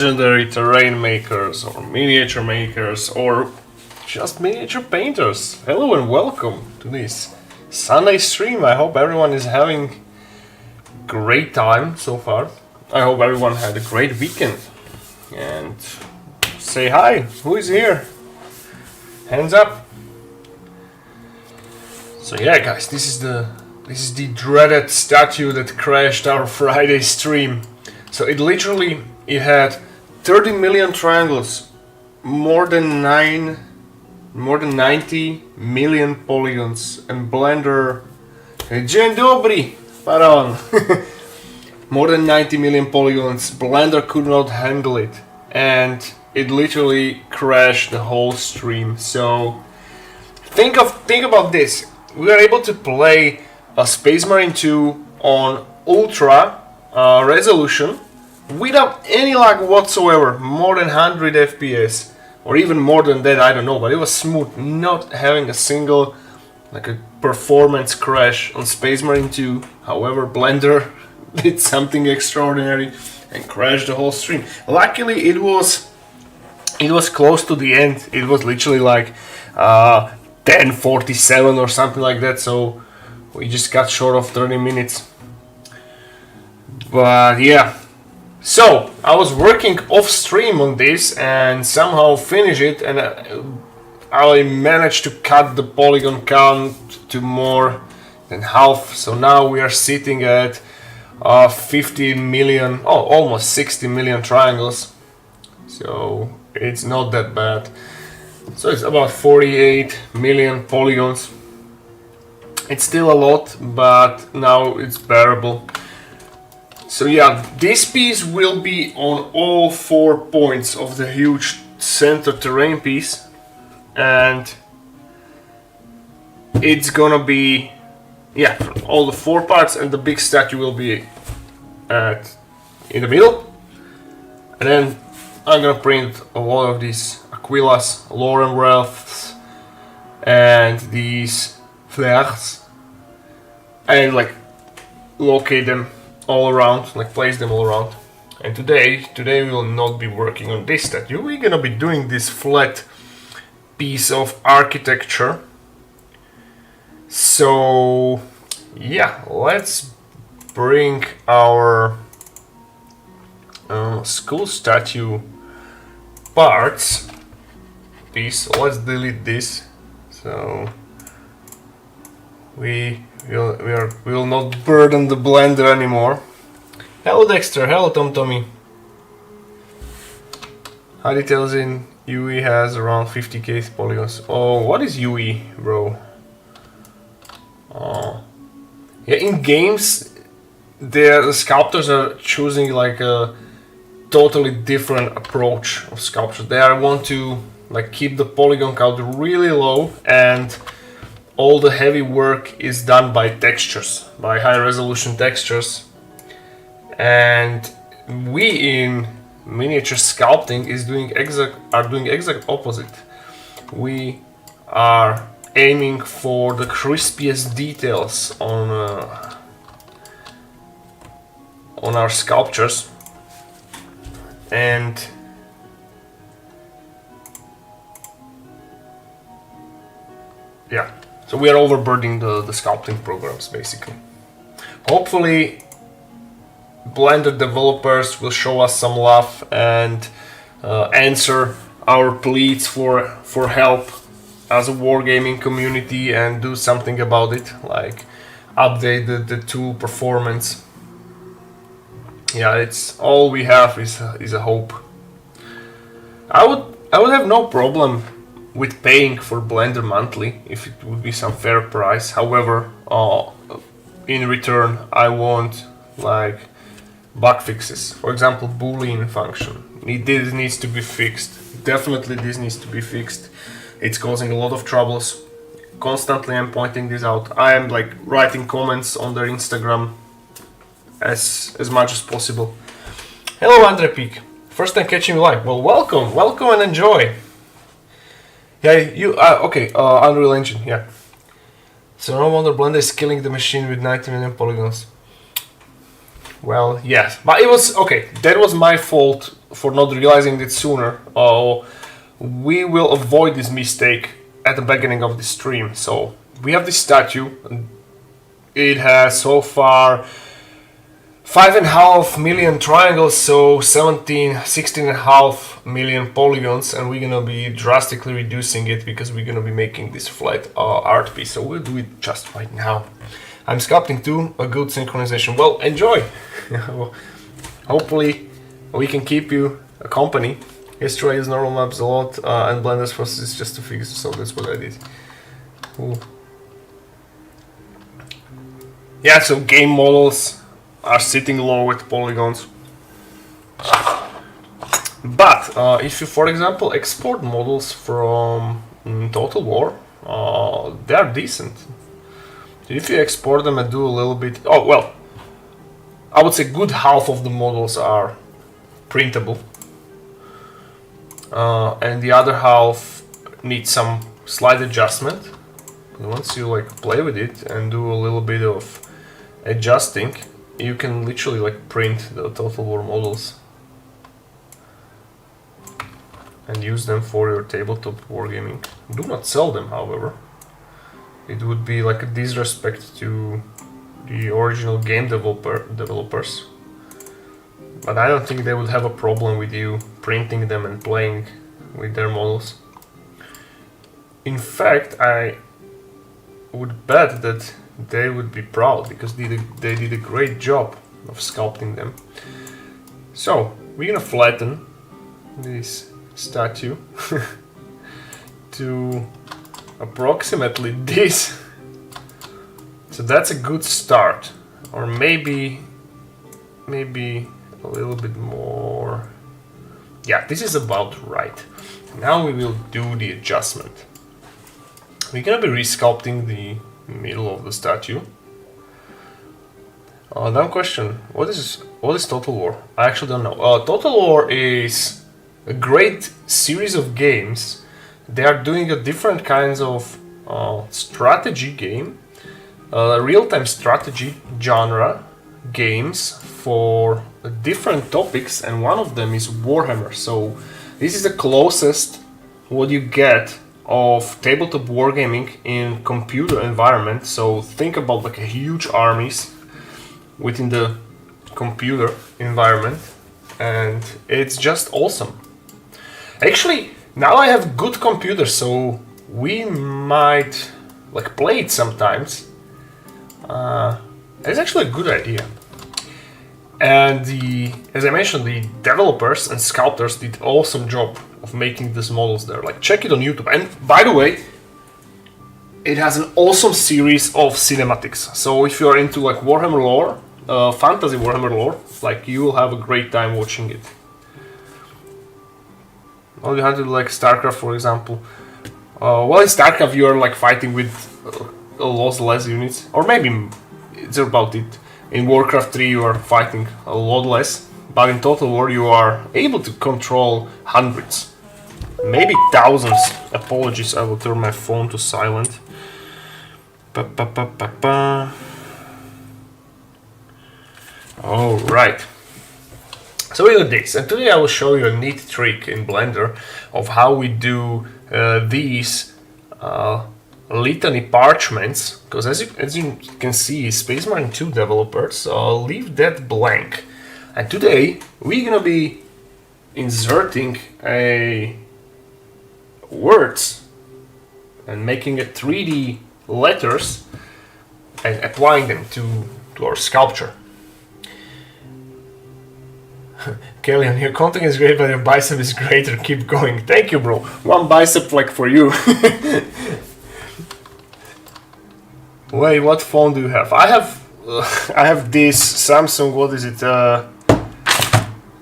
Legendary terrain makers or miniature makers or just miniature painters. Hello and welcome to this Sunday stream. I hope everyone is having great time so far. I hope everyone had a great weekend. And say hi, who is here? Hands up. So yeah guys, this is the dreaded statue that crashed our Friday stream. So it had 30 million triangles, more than 90 million polygons, and Blender, dzień dobry, Faraon. More than 90 million polygons. Blender could not handle it, and it literally crashed the whole stream. So think about this. We are able to play a Space Marine 2 on ultra resolution without any lag whatsoever, more than 100 FPS, or even more than that, I don't know, but it was smooth, not having a single a performance crash on Space Marine 2. However, Blender did something extraordinary and crashed the whole stream. Luckily, it was close to the end. It was literally like 10:47 or something like that, so we just got short of 30 minutes. But yeah. So, I was working off stream on this and somehow finished it, and I managed to cut the polygon count to more than half. So now we are sitting at 50 million, almost 60 million triangles. So it's not that bad. So it's about 48 million polygons. It's still a lot, but now it's bearable. So yeah, this piece will be on all 4 points of the huge center terrain piece, and it's gonna be, yeah, all the 4 parts, and the big statue will be in the middle. And then I'm gonna print a lot of these Aquilas, Lauren Wreaths, and these flares, and like locate them all around, like place them all around. And today we will not be working on this statue. We're gonna be doing this flat piece of architecture. So yeah, let's bring our school statue parts piece. Let's delete this. So we will not burden the Blender anymore. Hello Dexter, hello Tommy. Hadi tells in UE has around 50k polygons. Oh, what is UE, bro? Oh, yeah, in games the sculptors are choosing like a totally different approach of sculpture. They want to like keep the polygon count really low, and all the heavy work is done by textures, by high resolution textures. And we in miniature sculpting are doing exact opposite. We are aiming for the crispiest details on our sculptures, and yeah. So we are overburdening the sculpting programs, basically. Hopefully, Blender developers will show us some love and answer our pleas for help as a wargaming community and do something about it, like update the tool performance. Yeah, it's all we have is a hope. I would have no problem with paying for Blender monthly if it would be some fair price. However, in return I want like bug fixes. For example, Boolean function. This needs to be fixed. Definitely this needs to be fixed. It's causing a lot of troubles. Constantly I'm pointing this out. I am like writing comments on their Instagram as much as possible. Hello Andre Peak. First time catching you live. Well, welcome and enjoy. Yeah, you okay, Unreal Engine, yeah. So no wonder Blender is killing the machine with 90 million polygons. Well, yes, but it was okay. That was my fault for not realizing it sooner. We will avoid this mistake at the beginning of the stream. So we have this statue. It has so far 5.5 million triangles, so 16.5 million polygons, and we're gonna be drastically reducing it because we're gonna be making this flat art piece. So we'll do it just right now. I'm sculpting too, a good synchronization. Well, enjoy! Hopefully we can keep you a company. Yesterday is normal maps a lot, and Blender's process is just to fix, so that's what I did. Cool. Yeah, so game models are sitting low with polygons. But if you, for example, export models from Total War, they are decent. If you export them and do a little bit... Oh, well, I would say good half of the models are printable. And the other half needs some slight adjustment. But once you like play with it and do a little bit of adjusting, you can literally like print the Total War models and use them for your tabletop wargaming. Do not sell them, however. It would be like a disrespect to the original game developers. But I don't think they would have a problem with you printing them and playing with their models. In fact, I would bet that they would be proud because they did a great job of sculpting them. So we're gonna flatten this statue to approximately this. So that's a good start, or maybe a little bit more. Yeah, this is about right. Now we will do the adjustment. We're gonna be resculpting the middle of the statue. Dumb question. What is Total War? I actually don't know. Total War is a great series of games. They are doing a different kinds of strategy game, real-time strategy genre games for different topics, and one of them is Warhammer. So this is the closest what you get of tabletop wargaming in computer environment. So think about like a huge armies within the computer environment, and it's just awesome. Actually, now I have good computers, so we might like play it sometimes. It's actually a good idea. And as I mentioned, the developers and sculptors did an awesome job of making these models there. Like, check it on YouTube. And by the way, it has an awesome series of cinematics. So if you're into like Warhammer lore, fantasy Warhammer lore, like you will have a great time watching it. All you have to do, like StarCraft, for example. Well, in StarCraft you are like fighting with a lot less units, or maybe it's about it. In Warcraft 3 you are fighting a lot less, but in Total War you are able to control hundreds, maybe thousands. Apologies, I will turn my phone to silent. Alright, so we do this, and today I will show you a neat trick in Blender of how we do these litany parchments, because as you can see, Space Marine 2 developers leave that blank. And today we're gonna be inserting words and making a 3D letters and applying them to our sculpture. Kellyan, your content is great, but your bicep is greater. Keep going. Thank you, bro. One bicep like for you. Wait, what phone do you have? I have this Samsung. What is it?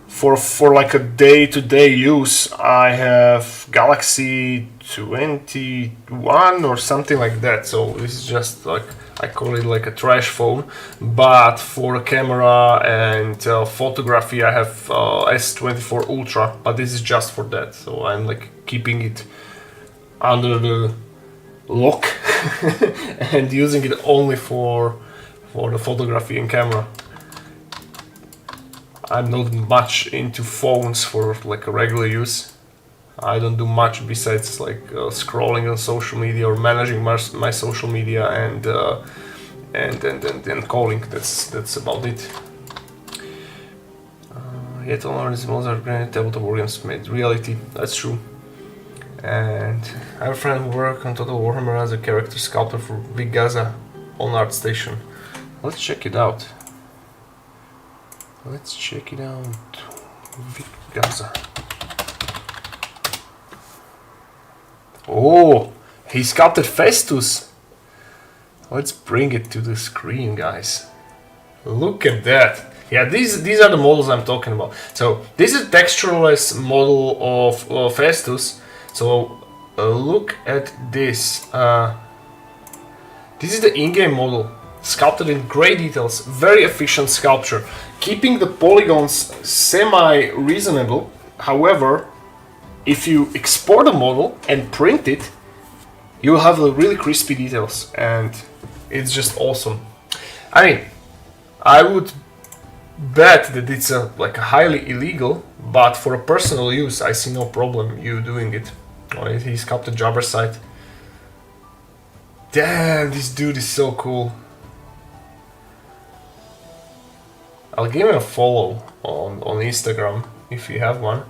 For like a day-to-day use, I have Galaxy 21 or something like that. So this is just like, I call it like a trash phone. But for camera and photography, I have S24 Ultra. But this is just for that. So I'm like keeping it under the lock and using it only for the photography and camera. I'm not much into phones for like a regular use. I don't do much besides like scrolling on social media or managing my social media and calling. That's about it. Yet all these models are granted tabletop games made reality. That's true. And I have a friend who works on Total Warhammer as a character sculptor for Big Gaza on ArtStation. Let's check it out. Let's check it out. Big Gaza. Oh, he sculpted Festus. Let's bring it to the screen, guys. Look at that. Yeah, these are the models I'm talking about. So this is a textureless model of Festus. So look at this. This is the in-game model, sculpted in great details, very efficient sculpture, keeping the polygons semi-reasonable. However, if you export a model and print it, you'll have the really crispy details, and it's just awesome. I mean, I would bet that it's like a highly illegal, but for a personal use, I see no problem you doing it. Oh, he sculpted Jabberside. Damn, this dude is so cool. I'll give him a follow on Instagram if you have one.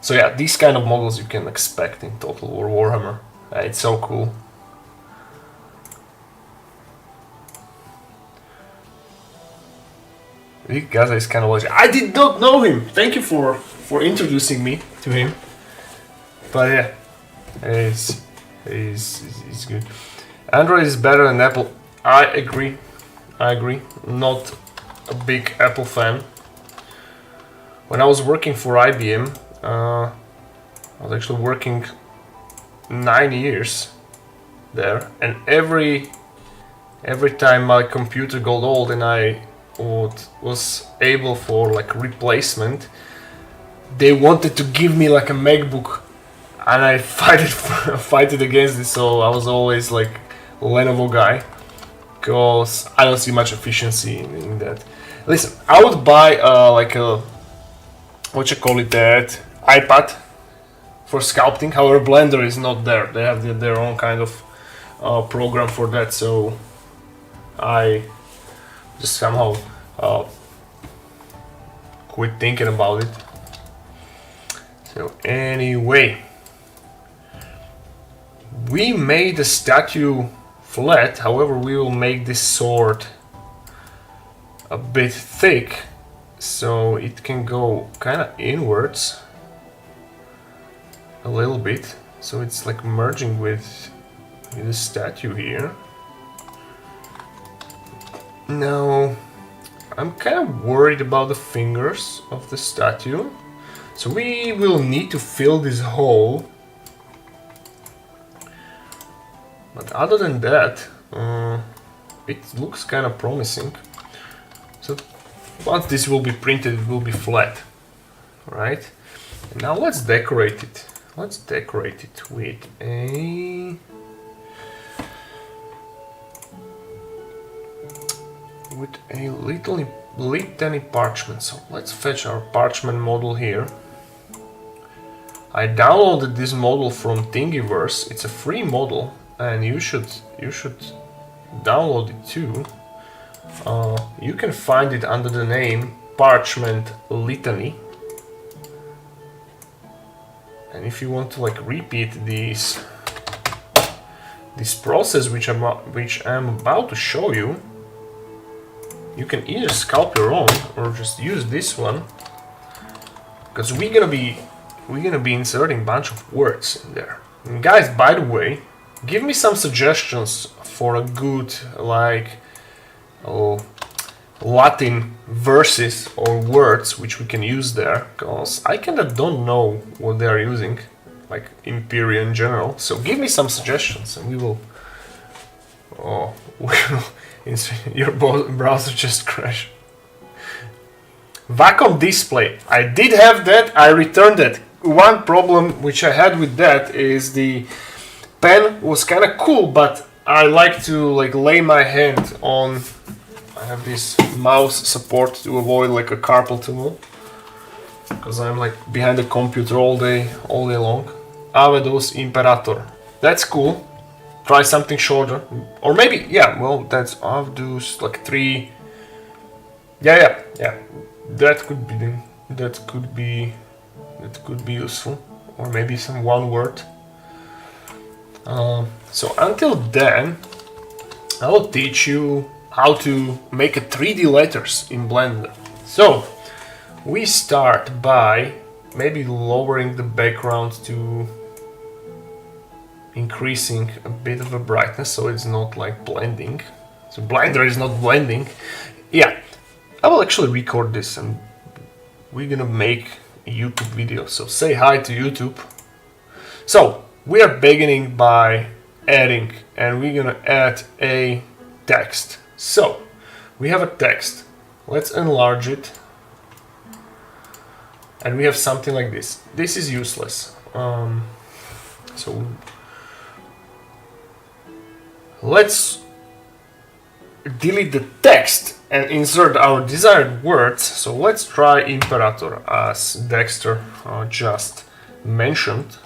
So yeah, these kind of models you can expect in Total War Warhammer. It's so cool. Big Gaza is kind of legend. I did not know him. Thank you for introducing me to him. But yeah, he's good. Android is better than Apple. I agree. Not a big Apple fan. When I was working for IBM, I was actually working 9 years there, and every time my computer got old and I was able for like replacement, they wanted to give me like a MacBook, and I fight it against it. So I was always like Lenovo guy, because I don't see much efficiency in that. Listen, I would buy like a that iPad for sculpting. However, Blender is not there. They have their own kind of program for that. So I just somehow quit thinking about it. So anyway, we made the statue flat. However, we will make this sword a bit thick, so it can go kind of inwards a little bit, so it's like merging with the statue here. Now I'm kind of worried about the fingers of the statue, so we will need to fill this hole. But other than that, it looks kind of promising. So once this will be printed, it will be flat, right? And now let's decorate it. Let's decorate it with a little tiny parchment. So let's fetch our parchment model here. I downloaded this model from Thingiverse. It's a free model, and you should download it too. You can find it under the name Parchment Litany. And if you want to like repeat this process which I'm about to show you, you can either sculpt your own or just use this one, because we're gonna be inserting a bunch of words in there. And guys, by the way, give me some suggestions for a good like Latin verses or words which we can use there, because I kind of don't know what they are using, like Imperial in general. So give me some suggestions and we will. Oh, your browser just crashed. Wacom display. I did have that. I returned it. One problem which I had with that is the pen was kind of cool, but I like to like lay my hand on I have this mouse support to avoid like a carpal tunnel, because I'm like behind the computer all day long. Avedos Imperator. That's cool. Try something shorter, or maybe, yeah, well, that's Avedos like 3. Yeah. That could be useful, or maybe some one word. So until then, I will teach you how to make a 3D letters in Blender. So we start by maybe lowering the background to increasing a bit of a brightness so it's not like blending. So Blender is not blending. Yeah, I will actually record this and we're gonna make a YouTube video. So say hi to YouTube. So we are beginning by adding, and we're gonna add a text. So we have a text. Let's enlarge it. And we have something like this. This is useless. So let's delete the text and insert our desired words. So let's try Imperator, as Dexter just mentioned.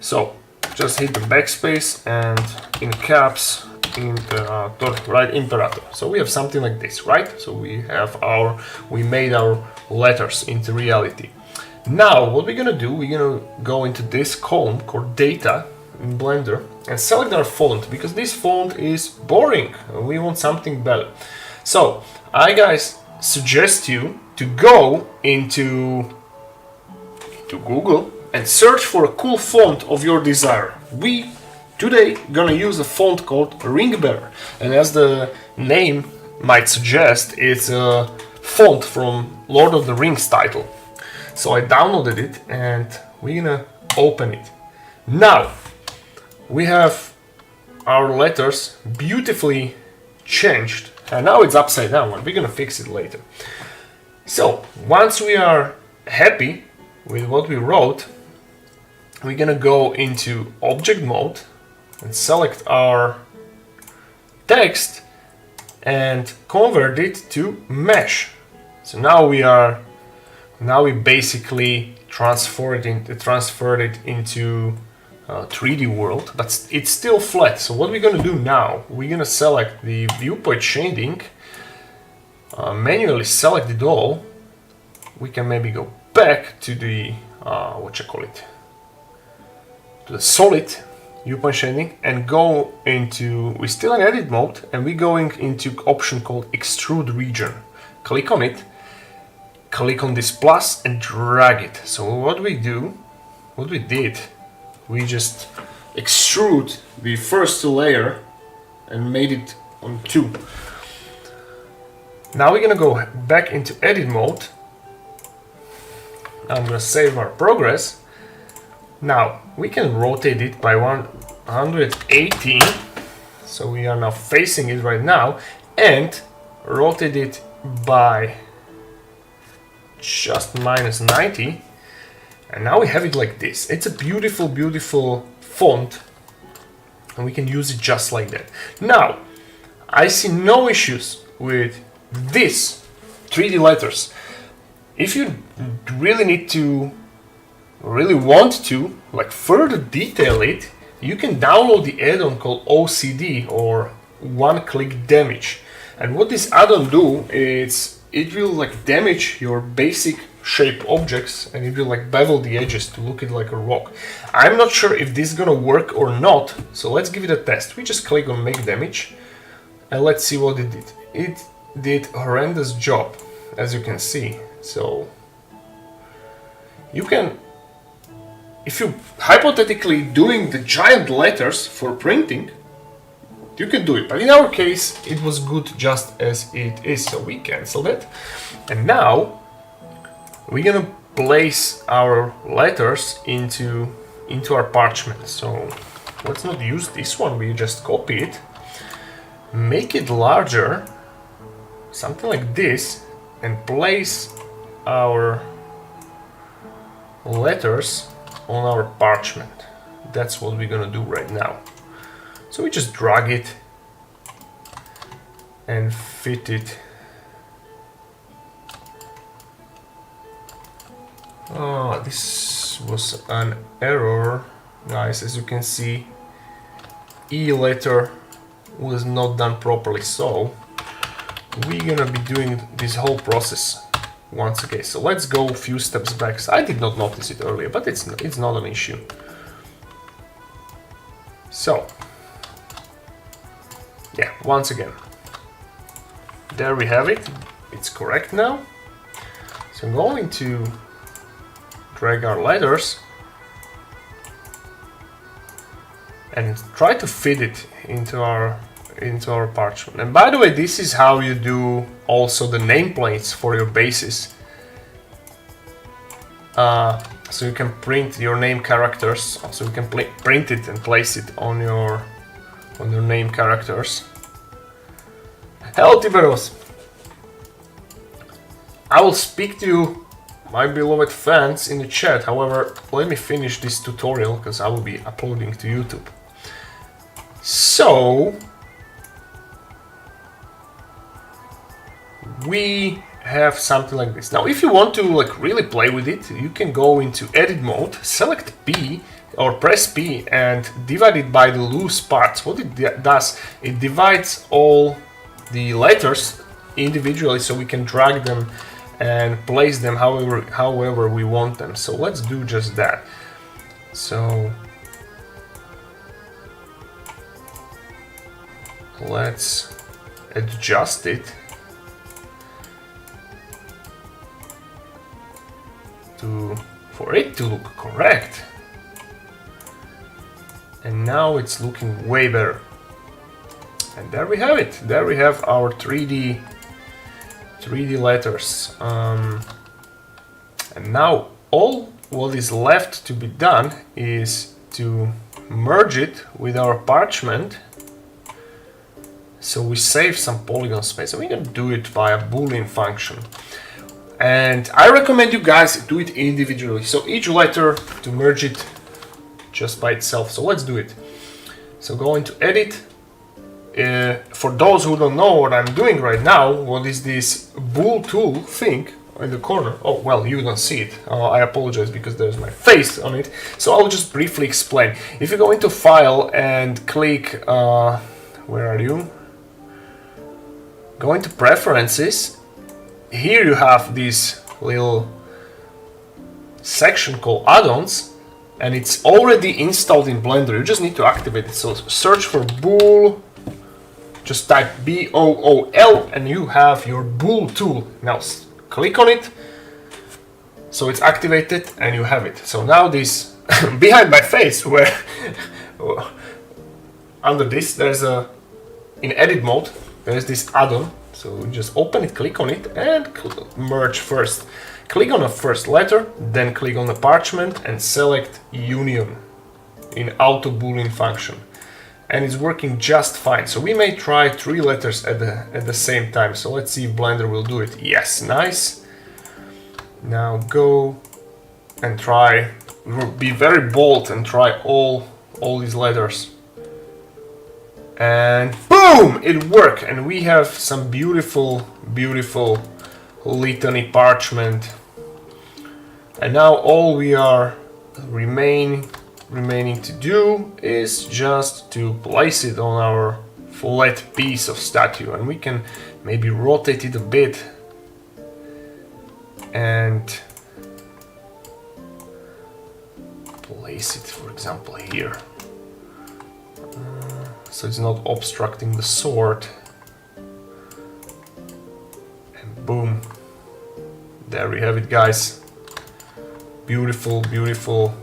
So just hit the backspace and in caps Imperator, right? Imperator. So we have something like this, right? So we made our letters into reality. Now what we're gonna do, we're gonna go into this column called data in Blender and select our font, because this font is boring. We want something better. So I guys suggest you to go into Google and search for a cool font of your desire. We today gonna use a font called Ringbearer, and as the name might suggest, it's a font from Lord of the Rings title. So I downloaded it and we're gonna open it. Now we have our letters beautifully changed, and now it's upside down, and we're gonna fix it later. So once we are happy with what we wrote, we're gonna go into object mode and select our text and convert it to mesh. So now we basically transferred it into 3D world, but it's still flat. So what we're gonna do now, we're gonna select the viewport shading, manually select it all. We can maybe go back to the to the solid viewport shading and go into, we're still in edit mode, and we're going into option called extrude region. Click on it, click on this plus and drag it. So what we did, we just extrude the first layer and made it on 2. Now we're gonna go back into edit mode. I'm gonna save our progress. Now we can rotate it by 180, so we are now facing it right now, and rotate it by just -90, and now we have it like this. It's a beautiful font, and we can use it just like that. Now I see no issues with this 3D letters. If you really want to like further detail it, you can download the add-on called OCD, or one-click damage. And what this add-on do is it will like damage your basic shape objects, and it will like bevel the edges to look it like a rock. I'm not sure if this is gonna work or not, so let's give it a test. We just click on make damage and let's see what it did. It did a horrendous job, as you can see. So you can, if you hypothetically doing the giant letters for printing, you can do it, but in our case it was good just as it is, so we cancel it. And now we're gonna place our letters into our parchment. So let's not use this one, we just copy it, make it larger, something like this, and place our letters on our parchment. That's what we're gonna do right now. So we just drag it and fit it This was an error, guys. As you can see, E letter was not done properly, so we're gonna be doing this whole process once again. So let's go a few steps back. I did not notice it earlier, but it's not an issue. So yeah, once again, there we have it. It's correct now. So I'm going to drag our letters and try to fit it into our parchment. And by the way, this is how you do also the nameplates for your bases. So you can print your name characters. So you can print it and place it on your name characters. Hello, Tiberos. I will speak to you, my beloved fans, in the chat. However, let me finish this tutorial because I will be uploading to YouTube. So we have something like this. Now, if you want to like really play with it, you can go into edit mode, select P or press P and divide it by the loose parts. What it does, it divides all the letters individually, so we can drag them and place them however we want them. So let's do just that. So let's adjust it for it to look correct. And now it's looking way better. And there we have it. There we have our 3D letters. And now all what is left to be done is to merge it with our parchment. So we save some polygon space. And we're gonna do it via Boolean function. And I recommend you guys do it individually. So each letter to merge it just by itself. So let's do it. So go into edit. For those who don't know what I'm doing right now, what is this bool tool thing in the corner? Oh, well, you don't see it. I apologize because there's my face on it. So I'll just briefly explain. If you go into File and click, where are you? Go into Preferences. Here you have this little section called Add-ons, and it's already installed in Blender. You just need to activate it. So search for bool. Just type B-O-O-L and you have your bool tool. Now click on it, so it's activated and you have it. So now this, behind my face, where under this there's in edit mode, there's this add-on. So just open it, click on it and merge first. Click on the first letter, then click on the parchment and select union in auto boolean function. And it's working just fine. So we may try 3 letters at the same time. So let's see if Blender will do it. Yes, nice. Now go and try, be very bold and try all these letters. And boom, it worked. And we have some beautiful, beautiful litany parchment. And now all we are remaining to do is just to place it on our flat piece of statue, and we can maybe rotate it a bit and place it, for example, here, so it's not obstructing the sword. And boom, there we have it, guys. Beautiful, beautiful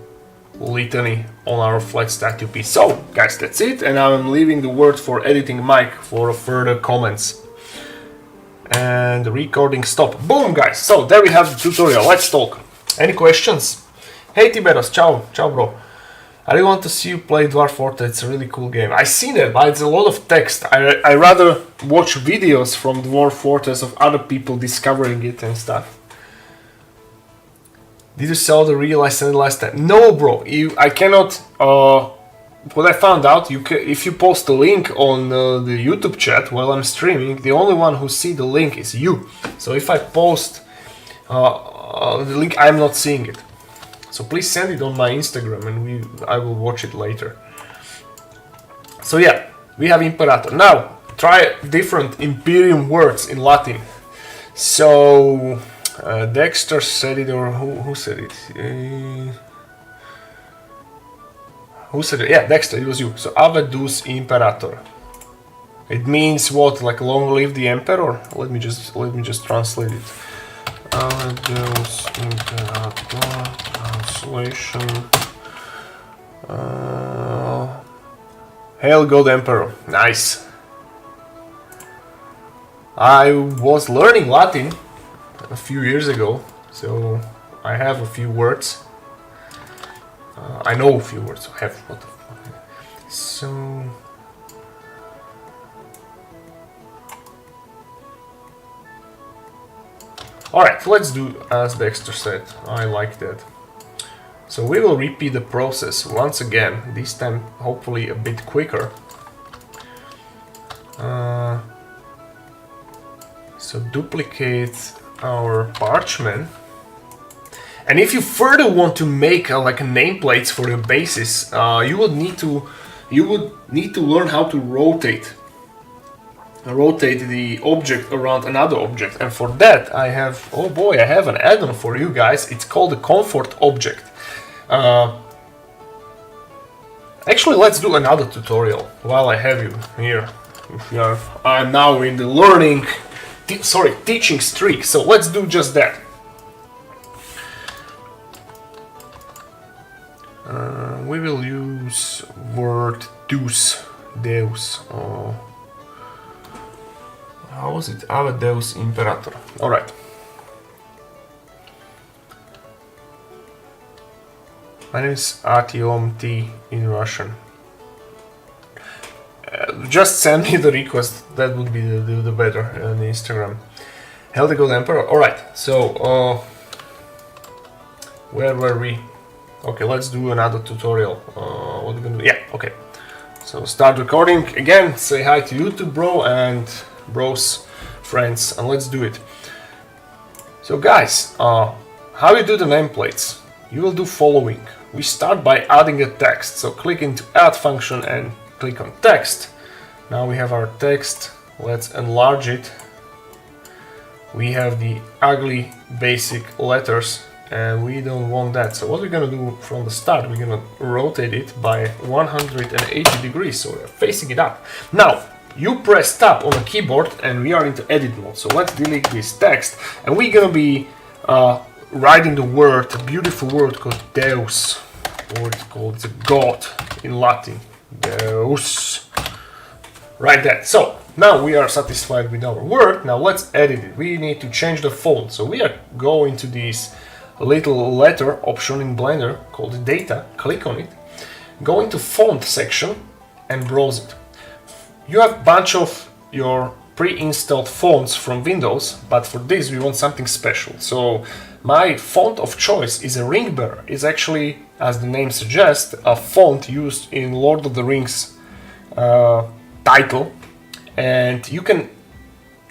litany on our flat statue piece. So guys, that's it, and I'm leaving the word for editing Mike for further comments. And the recording stop. Boom, guys, so there we have the tutorial. Let's talk. Any questions? Hey Tiberos, ciao bro. I really want to see you play Dwarf Fortress. It's a really cool game. I've seen it, but it's a lot of text. I rather watch videos from Dwarf Fortress of other people discovering it and stuff. Did you sell the real license last time? No, bro. I cannot. What I found out, if you post a link on the YouTube chat while I'm streaming, the only one who see the link is you. So if I post the link, I'm not seeing it. So please send it on my Instagram and I will watch it later. So yeah, we have Imperator. Now, try different Imperium words in Latin. So, Dexter said it, or who said it? Who said it? Yeah, Dexter, it was you. So, Ave Deus Imperator. It means what? Like long live the emperor? Let me just translate it. Ave Deus Imperator. Translation. Hail God Emperor. Nice. I was learning Latin a few years ago, so I have a few words. I know a few words. I have, what the fuck? So. Alright, let's do as Dexter said. I like that. So we will repeat the process once again, this time hopefully a bit quicker. So duplicate our parchment. And if you further want to make like nameplates for your bases, you would need to learn how to rotate the object around another object, and for that I have, oh boy, I have an add-on for you guys. It's called the comfort object. Actually, let's do another tutorial while I have you here. I'm now in the teaching streak, so let's do just that. We will use word Deus. How was it? Ave Deus Imperator. Alright. My name is Artyom T in Russian. Just send me the request, that would be the better on Instagram. Hail the God Emperor. Alright, so where were we? Okay, let's do another tutorial. What are we gonna do? Yeah, okay. So start recording again, say hi to YouTube bro and bros, friends, and let's do it. So guys, how you do the nameplates? You will do following. We start by adding a text. So click into add function and click on text. Now we have our text. Let's enlarge it. We have the ugly basic letters and we don't want that. So what we're gonna do from the start, we're gonna rotate it by 180 degrees, so we're facing it up. Now, you press tab on the keyboard and we are into edit mode. So let's delete this text and we're gonna be writing the word, a beautiful word called Deus, or it's called the God in Latin. Deus. Right there. So now we are satisfied with our word. Now let's edit it. We need to change the font. So we are going to this little letter option in Blender called data. Click on it. Go into font section and browse it. You have a bunch of your pre-installed fonts from Windows, but for this we want something special. So my font of choice is a ring bearer. It's actually, as the name suggests, a font used in Lord of the Rings title, and you can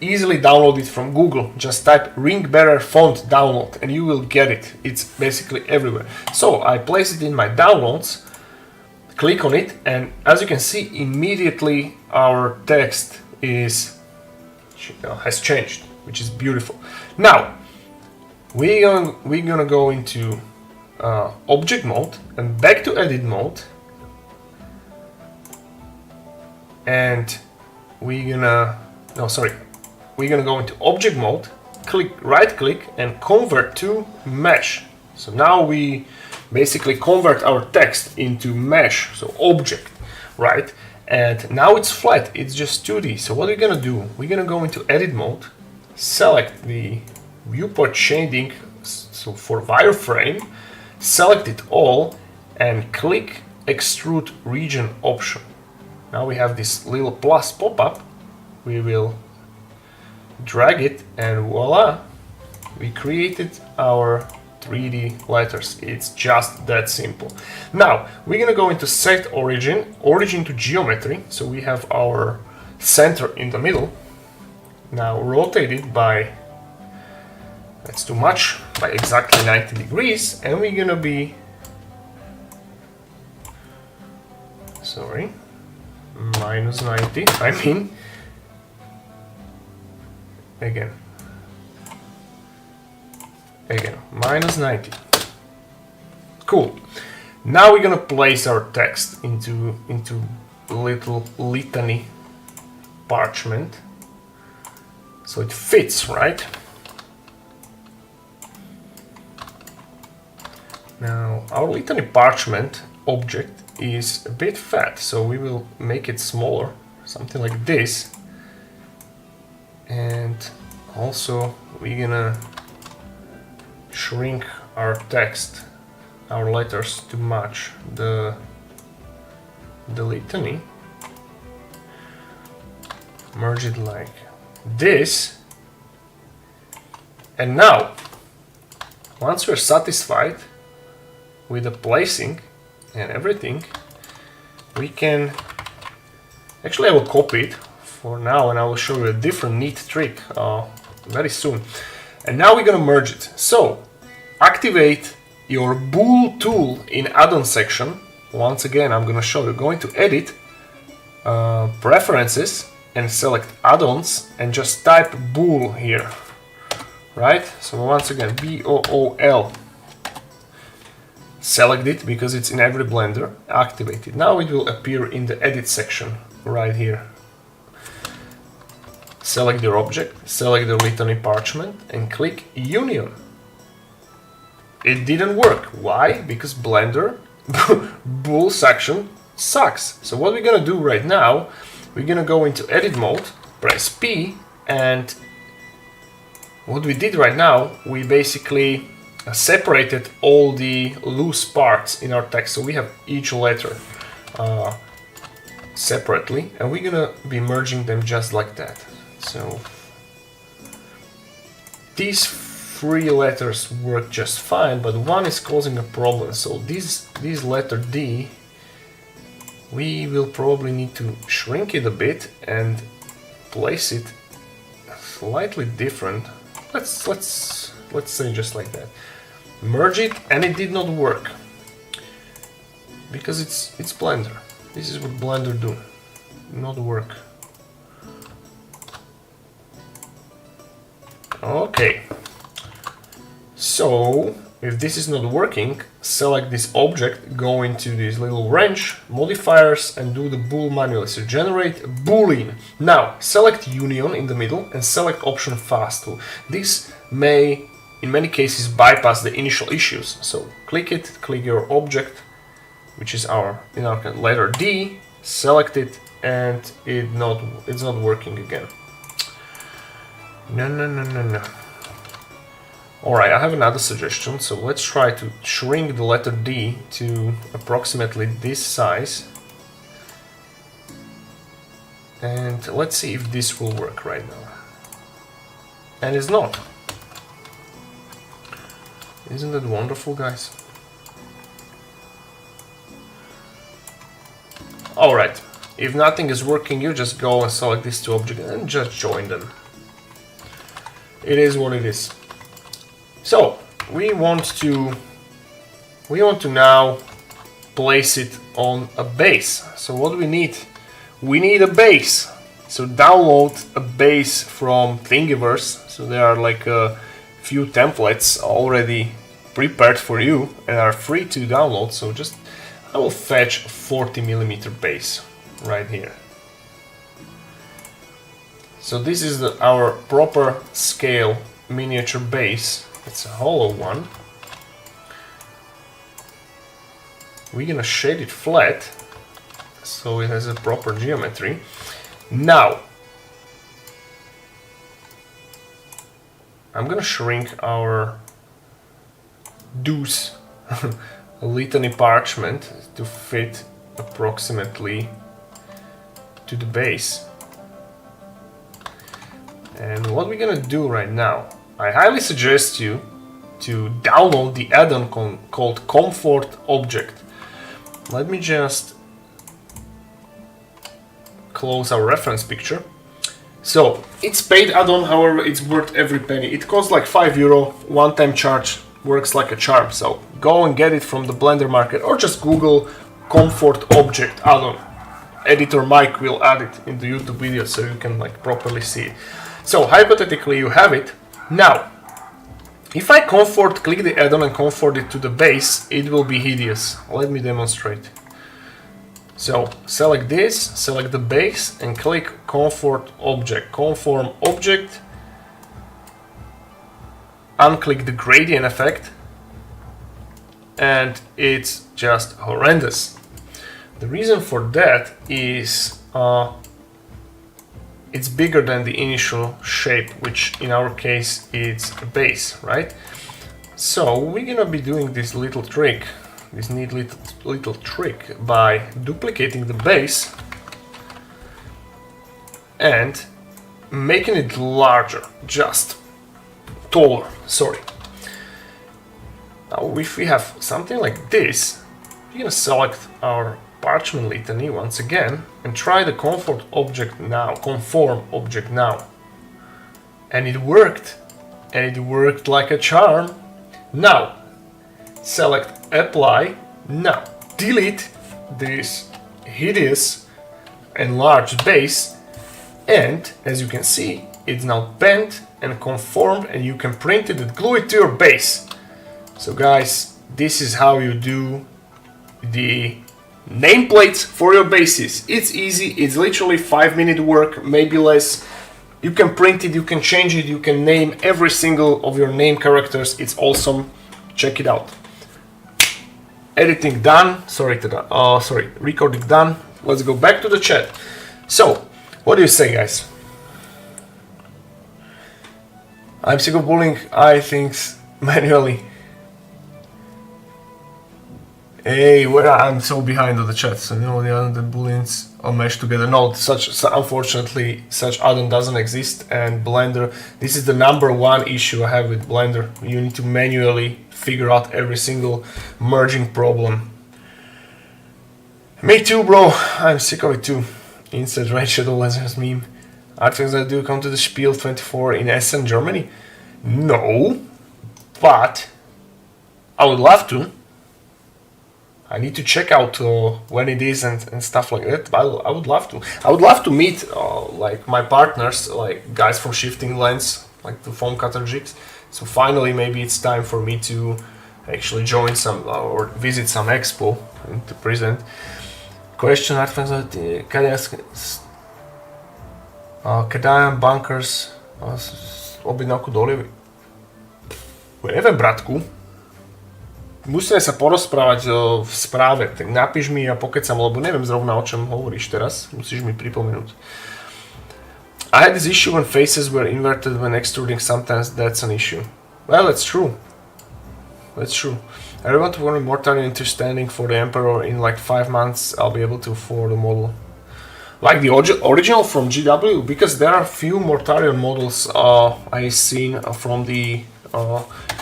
easily download it from Google. Just type ring bearer font download and you will get it. It's basically everywhere. So I place it in my downloads, click on it, and as you can see, immediately our text has changed, which is beautiful. Now we're gonna go into object mode and back to edit mode, and we're gonna go into object mode, right click and convert to mesh. So now we basically convert our text into mesh, so object, right? And now it's flat, it's just 2D. So what we're gonna do, we're gonna go into edit mode, select the viewport shading, so for wireframe, select it all and click extrude region option. Now we have this little plus pop-up. We will drag it and voila, we created our 3D letters. It's just that simple. Now we're gonna go into set origin to geometry. So we have our center in the middle. Now rotate it by That's too much by exactly 90 degrees, and we're gonna be, sorry, minus 90, I mean, again, minus 90. Cool. Now we're gonna place our text into little litany parchment, so it fits, right? Now our litany parchment object is a bit fat, so we will make it smaller, something like this. And also we're gonna shrink our text, our letters, to match the litany. Merge it like this. And now, once we're satisfied with the placing and everything, we can, actually I will copy it for now and I will show you a different neat trick very soon. And now we're gonna merge it. So activate your bool tool in add-on section. Once again, I'm gonna show you, going to edit, preferences, and select add-ons and just type bool here, right? So once again, B-O-O-L. Select it because it's in every blender. Activate it. Now it will appear in the edit section right here. Select your object, select the litany parchment, and click Union. It didn't work. Why? Because Blender bool section sucks. So what we're gonna do right now, we're gonna go into edit mode, press P, and what we did right now, we basically separated all the loose parts in our text. So we have each letter separately, and we're gonna be merging them just like that. So these three letters work just fine, but one is causing a problem. So this letter D, we will probably need to shrink it a bit and place it slightly different. Let's say just like that. Merge it, and it did not work because it's Blender. This is what Blender do, not work. Okay. So if this is not working, select this object, go into this little wrench, modifiers, and do the bool manually. So generate boolean. Now select union in the middle and select option fast tool. This may in many cases bypass the initial issues. So click it, click your object, which is in our letter D, select it, and it's not working again. No. Alright, I have another suggestion. So let's try to shrink the letter D to approximately this size. And let's see if this will work right now. And it's not. Isn't that wonderful, guys? Alright, if nothing is working, you just go and select these two objects and just join them. It is what it is. So we want to now place it on a base. So what do we need? We need a base. So download a base from Thingiverse. So there are like a few templates already prepared for you and are free to download. So I will fetch a 40mm base right here. So this is our proper scale miniature base. It's a hollow one. We're gonna shade it flat so it has a proper geometry. Now I'm gonna shrink our deuce litany parchment to fit approximately to the base. And what we're gonna do right now, I highly suggest you to download the add-on called Comfort Object. Let me just close our reference picture. So it's paid add-on, however, it's worth every penny. It costs like €5, one-time charge, works like a charm. So go and get it from the Blender market, or just Google Comfort Object add-on. Editor Mike will add it in the YouTube video so you can like properly see it. So hypothetically you have it. Now, if I click the add-on and comfort it to the base, it will be hideous. Let me demonstrate. So select this, select the base, and click Comfort Object, Conform Object. Unclick the gradient effect, and it's just horrendous. The reason for that is it's bigger than the initial shape, which in our case it's a base, right? So we're gonna be doing this little trick. This neat little trick by duplicating the base and making it larger, just taller, sorry. Now if we have something like this, we're gonna select our parchment litany once again and try the conform object now. And it worked like a charm. Now select apply. Now delete this hideous enlarged base, and as you can see, it's now bent and conformed, and you can print it and glue it to your base. So guys, this is how you do the nameplates for your bases. It's easy, it's literally 5-minute work, maybe less. You can print it, you can change it, you can name every single of your name characters. It's awesome. Check it out. Editing done. Recording done. Let's go back to the chat. So, what do you say, guys? I'm sick of bullying I things manually. Hey, I'm so behind on the chat. So the booleans are meshed together. No, unfortunately, such add-on doesn't exist. And Blender, this is the #1 issue I have with Blender. You need to manually figure out every single merging problem. Me too, bro. I'm sick of it too. Insert Red Shadow Lasers meme. Artifex Maho, do you come to the Spiel 24 in Essen, Germany? No, but I would love to. I need to check out when it is and stuff like that. But I would love to. I would love to meet like my partners, like guys from Shifting Lens, like the foam cutter jigs. So finally, maybe it's time for me to actually join some or visit some expo and to present. Question: Kada bunkers objednávku dolievi? Neviem, bratku. Musíme sa porozprávať v správe, tak napíš mi a pokecam, lebo neviem zrovna o čom hovoríš teraz. Musíš mi pripomenúť. I had this issue when faces were inverted when extruding, sometimes that's an issue. Well, that's true. That's true. I want to want more time understanding for the Emperor. In like 5 months I'll be able to afford the model. Like the original from GW, because there are few Mortarion models I've seen from the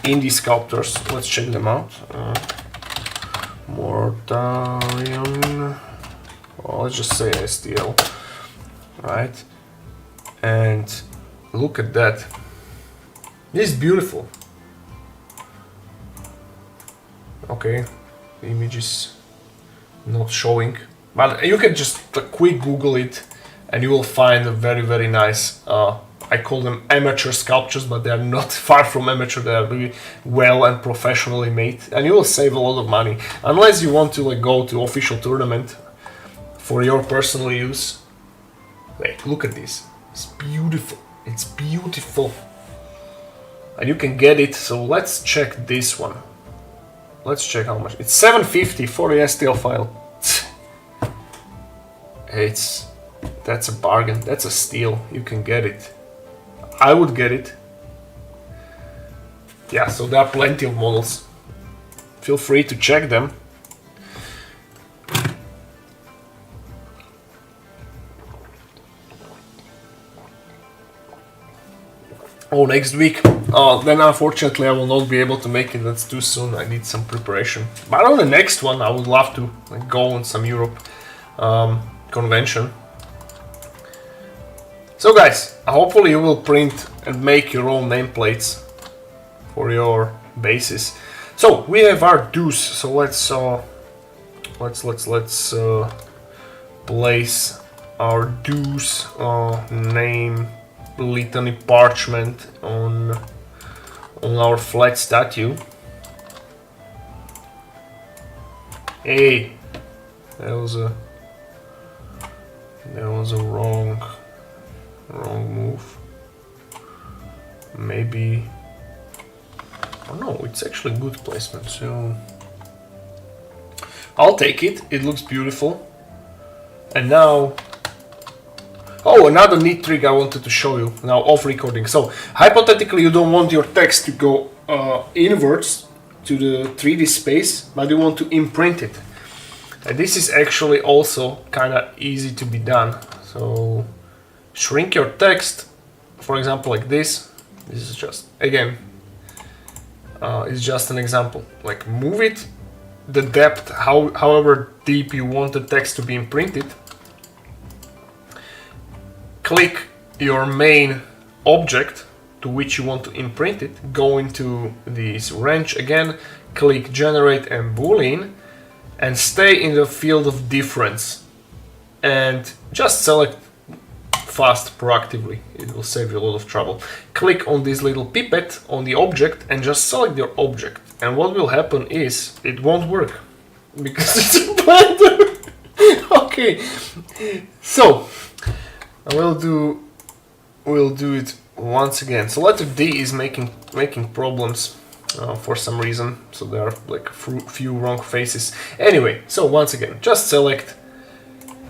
indie sculptors. Let's check them out. Mortarion, let's just say STL, right? And look at that. This is beautiful. Okay, the image is not showing, but you can just quick Google it and you will find a very, very nice, I call them amateur sculptures, but they are not far from amateur. They are really well and professionally made, and you will save a lot of money, unless you want to like go to official tournament for your personal use. Like, look at this. It's beautiful. It's beautiful. And you can get it, so let's check this one. Let's check how much. It's $7.50 for the STL file. That's a bargain. That's a steal. You can get it. I would get it. Yeah, so there are plenty of models. Feel free to check them. Oh, next week. Then unfortunately I will not be able to make it. That's too soon. I need some preparation. But on the next one, I would love to go on some Europe convention. So guys, hopefully you will print and make your own nameplates for your bases. So we have our deuce. So let's place our deuce name litany parchment on our flat statue. Hey, that was a wrong move. Maybe. Oh no, it's actually good placement. So I'll take it. It looks beautiful. And now, oh, another neat trick I wanted to show you now off recording. So hypothetically, you don't want your text to go inwards to the 3D space, but you want to imprint it. And this is actually also kind of easy to be done. So shrink your text, for example, like this. This is just, again, it's just an example. Like move it, the depth, however deep you want the text to be imprinted. Click your main object to which you want to imprint it, go into this wrench again, click generate and boolean, and stay in the field of difference and just select fast proactively. It will save you a lot of trouble. Click on this little pipette on the object and just select your object, and what will happen is it won't work because it's a blender. Okay, so we'll do it once again. So letter D is making problems for some reason. So there are like few wrong faces. Anyway, so once again, just select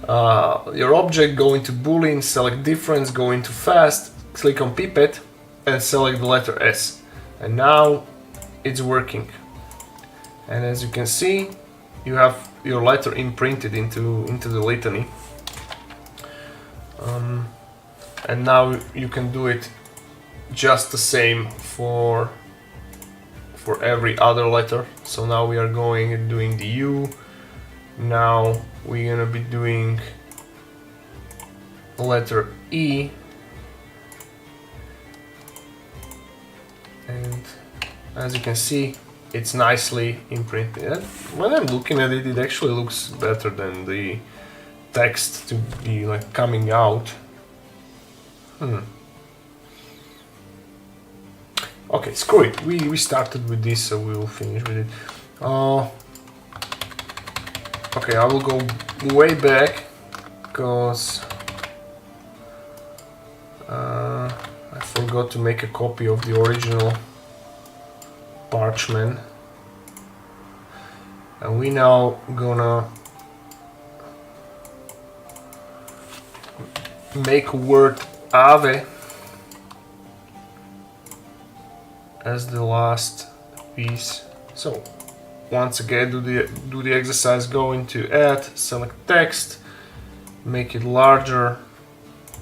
your object, go into boolean, select difference, go into fast, click on pipette, and select the letter S. And now it's working. And as you can see, you have your letter imprinted into the litany. And now you can do it just the same for every other letter. So now we are going and doing the U. Now we're gonna be doing letter E. And as you can see, it's nicely imprinted. And when I'm looking at it, it actually looks better than the text to be like coming out. Okay, screw it. We started with this, so we will finish with it. Okay, I will go way back because I forgot to make a copy of the original parchment, and we now gonna make a word Ave as the last piece. So once again, do the exercise. Go into add, select text, make it larger,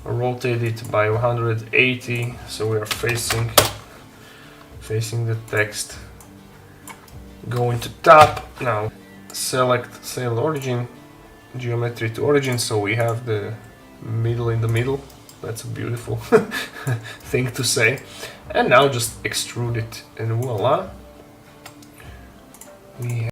rotate it by 180 so we are facing the text. Go into tab. Now select save origin, geometry to origin, so we have the middle in the middle. That's a beautiful thing to say. And now just extrude it, and voila, we